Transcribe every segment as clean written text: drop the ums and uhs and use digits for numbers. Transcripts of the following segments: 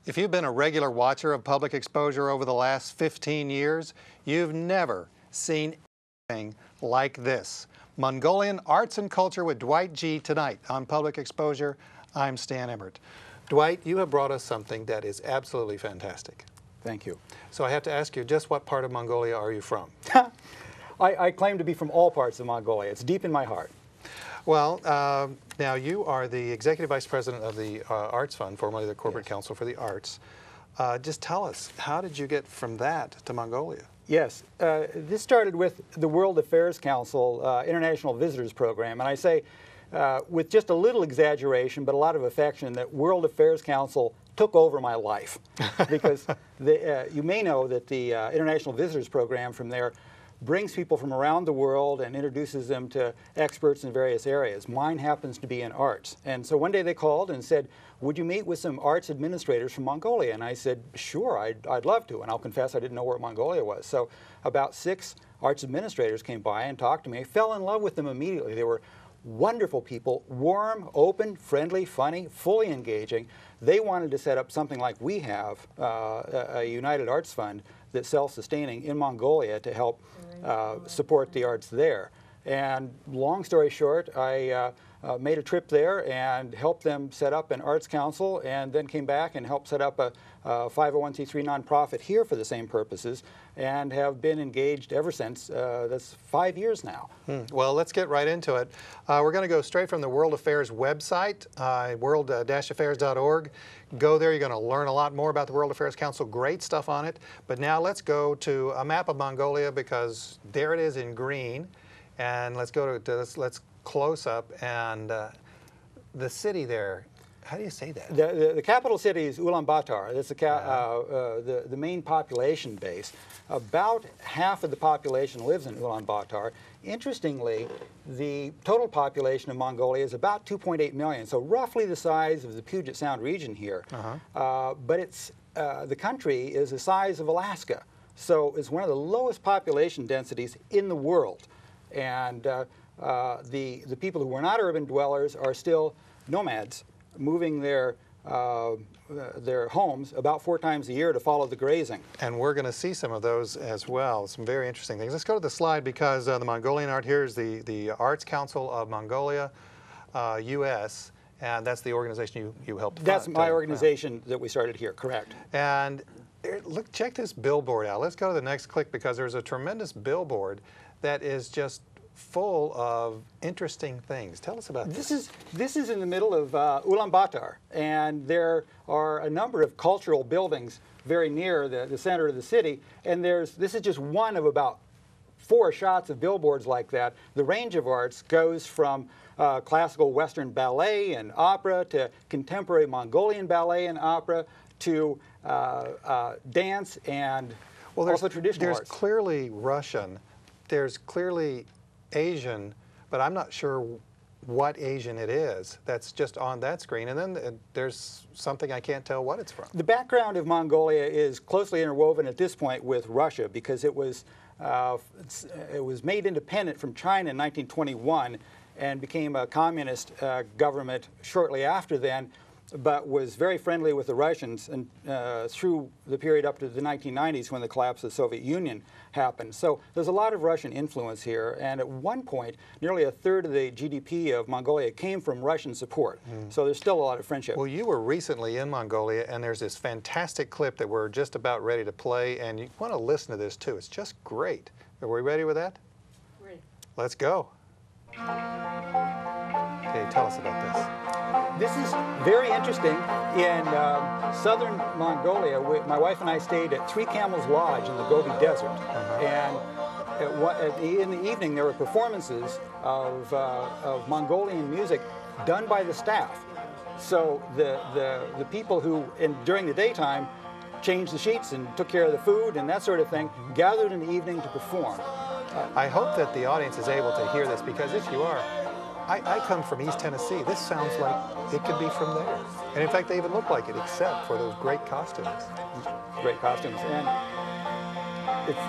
If you've been a regular watcher of public exposure over the last 15 years, you've never seen anything like this. Mongolian Arts and Culture with Dwight Gee tonight on Public Exposure. I'm Stan Emmert. Dwight, you have brought us something that is absolutely fantastic. Thank you. So I have to ask you, just what part of Mongolia are you from? I claim to be from all parts of Mongolia. It's deep in my heart. Well, now you are the Executive Vice President of the Arts Fund, formerly the Corporate Council for the Arts. Just tell us, how did you get from that to Mongolia? Yes, this started with the World Affairs Council International Visitors Program, and I say with just a little exaggeration but a lot of affection that World Affairs Council took over my life because you may know that the International Visitors Program from there brings people from around the world and introduces them to experts in various areas. Mine happens to be in arts. And so one day they called and said, would you meet with some arts administrators from Mongolia? And I said, sure, I'd love to. And I'll confess I didn't know where Mongolia was. So about 6 arts administrators came by and talked to me. I fell in love with them immediately. They were wonderful people, warm, open, friendly, funny, fully engaging. They wanted to set up something like we have, a United Arts Fund that's self-sustaining in Mongolia to help support the arts there. And long story short, I made a trip there and helped them set up an arts council, and then came back and helped set up a 501c3 nonprofit here for the same purposes, and have been engaged ever since. That's 5 years now. Well, let's get right into it. We're going to go straight from the World Affairs website, world-affairs.org. Go there, you're going to learn a lot more about the World Affairs Council. Great stuff on it. But now let's go to a map of Mongolia, because there it is in green. And let's go to let's close up, and the city there. How do you say that? The capital city is Ulaanbaatar. That's the main population base. About half of the population lives in Ulaanbaatar. Interestingly, the total population of Mongolia is about 2.8 million, so roughly the size of the Puget Sound region here. But it's the country is the size of Alaska, so it's one of the lowest population densities in the world. And the people who are not urban dwellers are still nomads, moving their homes about 4 times a year to follow the grazing. And we're going to see some of those as well, some very interesting things. Let's go to the slide, because the Mongolian art here is the Arts Council of Mongolia, U.S., and that's the organization you helped fund. That's my organization that we started here, correct. And look, check this billboard out. Let's go to the next click, because there's a tremendous billboard that is just full of interesting things. Tell us about this. This is in the middle of Ulaanbaatar, and there are a number of cultural buildings very near the center of the city, and this is just one of about 4 shots of billboards like that. The range of arts goes from classical Western ballet and opera to contemporary Mongolian ballet and opera to dance and also traditional arts. There's clearly Russian, there's clearly Asian, but I'm not sure what Asian it is. That's just on that screen. And then there's something I can't tell what it's from. The background of Mongolia is closely interwoven at this point with Russia, because it was made independent from China in 1921 and became a communist government shortly after then, but was very friendly with the Russians and through the period up to the 1990s, when the collapse of the Soviet Union happened. So there's a lot of Russian influence here, and at one point nearly 1/3 of the GDP of Mongolia came from Russian support. So there's still a lot of friendship. Well, you were recently in Mongolia, and there's this fantastic clip that we're just about ready to play, and you want to listen to this too. It's just great. Are we ready with that? Ready. Let's go. Okay, tell us about this. This is very interesting. In southern Mongolia, my wife and I stayed at 3 Camels Lodge in the Gobi Desert. And in the evening, there were performances of Mongolian music done by the staff. So the people who, during the daytime, changed the sheets and took care of the food and that sort of thing, gathered in the evening to perform. I hope that the audience is able to hear this, because if you are, I come from East Tennessee. This sounds like it could be from there. And in fact, they even look like it, except for those great costumes. Great costumes. And it's...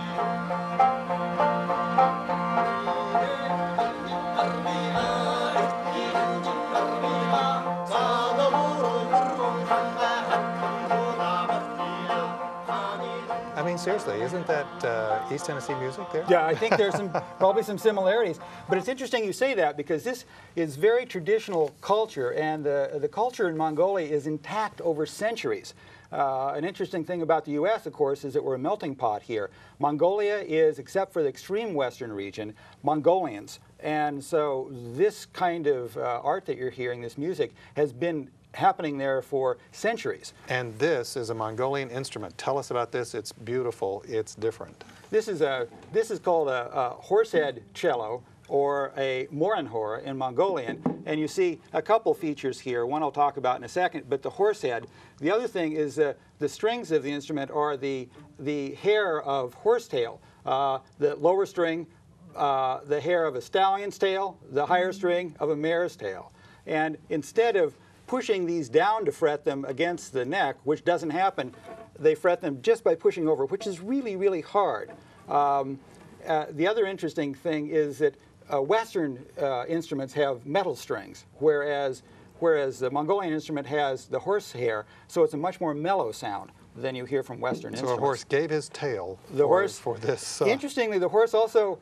seriously, isn't that East Tennessee music there? Yeah, I think there's probably some similarities. But it's interesting you say that because this is very traditional culture, and the culture in Mongolia is intact over centuries. An interesting thing about the U.S., of course, is that we're a melting pot here. Mongolia is, except for the extreme western region, Mongolians. And so this kind of art that you're hearing, this music, has been happening there for centuries. And this is a Mongolian instrument. Tell us about this. It's beautiful. It's different. This is called a horsehead cello, or a moranhor in Mongolian. And you see a couple features here. One I'll talk about in a second, but the horsehead. The other thing is the strings of the instrument are the hair of horsetail. The lower string, the hair of a stallion's tail, the higher string of a mare's tail. And instead of pushing these down to fret them against the neck, which doesn't happen, they fret them just by pushing over, which is really, really hard. The other interesting thing is that Western instruments have metal strings, whereas the Mongolian instrument has the horsehair, so it's a much more mellow sound than you hear from Western instruments. So a horse gave his tail for this. Interestingly, the horse also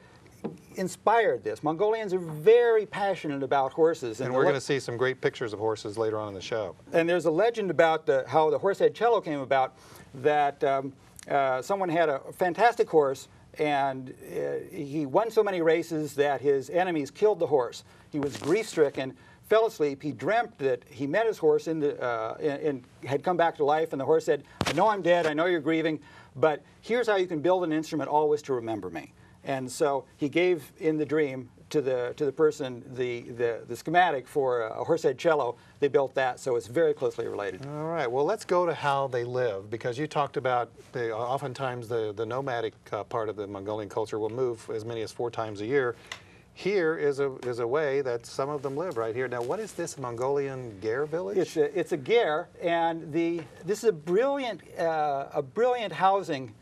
inspired this. Mongolians are very passionate about horses. And we're going to see some great pictures of horses later on in the show. And there's a legend about how the horsehead cello came about, that someone had a fantastic horse, and he won so many races that his enemies killed the horse. He was grief-stricken, fell asleep. He dreamt that he met his horse and had come back to life, and the horse said, "I know I'm dead, I know you're grieving, but here's how you can build an instrument always to remember me." And so he gave in the dream to the person the schematic for a horsehead cello. They built that, so it's very closely related. All right, well, let's go to how they live, because you talked about oftentimes the nomadic part of the Mongolian culture will move as many as 4 times a year. Here is a way that some of them live right here. Now, what is this Mongolian ger village? It's a ger, and this is a brilliant housing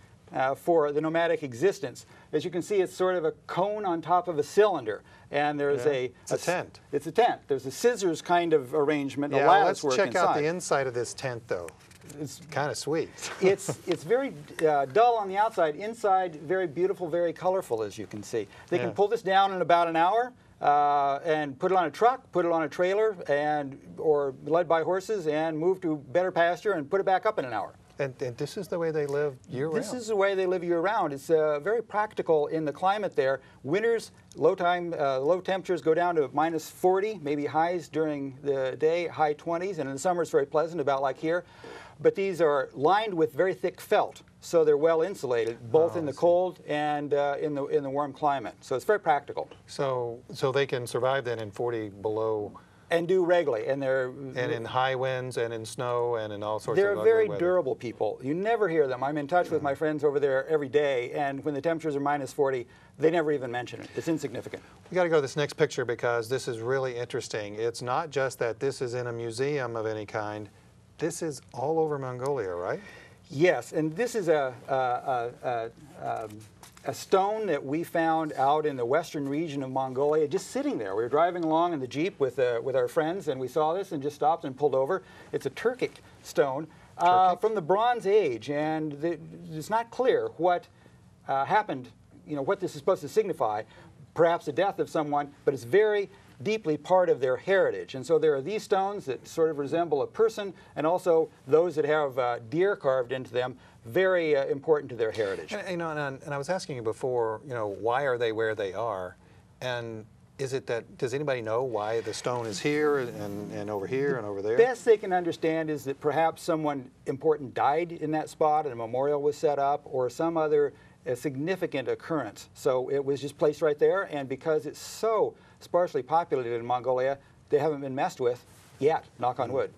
for the nomadic existence. As you can see, it's sort of a cone on top of a cylinder, and there's it's a tent. It's a tent. There's a scissors kind of arrangement. Yeah, let's check out the inside of this tent, though. It's kind of sweet. It's very dull on the outside. Inside, very beautiful, very colorful, as you can see. They can pull this down in about an hour and put it on a truck, put it on a trailer, or led by horses, and move to better pasture and put it back up in an hour. And this is the way they live year-round? This is the way they live year-round. It's very practical in the climate there. Winters, low temperatures go down to minus 40, maybe highs during the day, high 20s, and in the summer it's very pleasant, about like here. But these are lined with very thick felt, so they're well insulated, both in the cold and in the warm climate. So it's very practical. So they can survive then in 40 below. And do regularly, and in high winds and in snow and in all sorts of They're very weather. durable people. You never hear them. I'm in touch with my friends over there every day, and when the temperatures are minus 40, they never even mention it. It's insignificant. We got to go to this next picture, because this is really interesting. It's not just that this is in a museum of any kind. This is all over Mongolia, right? Yes, and this is a stone that we found out in the western region of Mongolia, just sitting there. We were driving along in the Jeep with our friends, and we saw this and just stopped and pulled over. It's a Turkic stone from the Bronze Age, and it's not clear what happened, what this is supposed to signify. Perhaps the death of someone, but it's very deeply part of their heritage. And so there are these stones that sort of resemble a person, and also those that have deer carved into them, very important to their heritage. And I was asking you before, why are they where they are? And is it that, does anybody know why the stone is here and over here and over there? The best they can understand is that perhaps someone important died in that spot and a memorial was set up, or some other significant occurrence. So it was just placed right there, and because it's so sparsely populated in Mongolia, they haven't been messed with yet, knock on wood.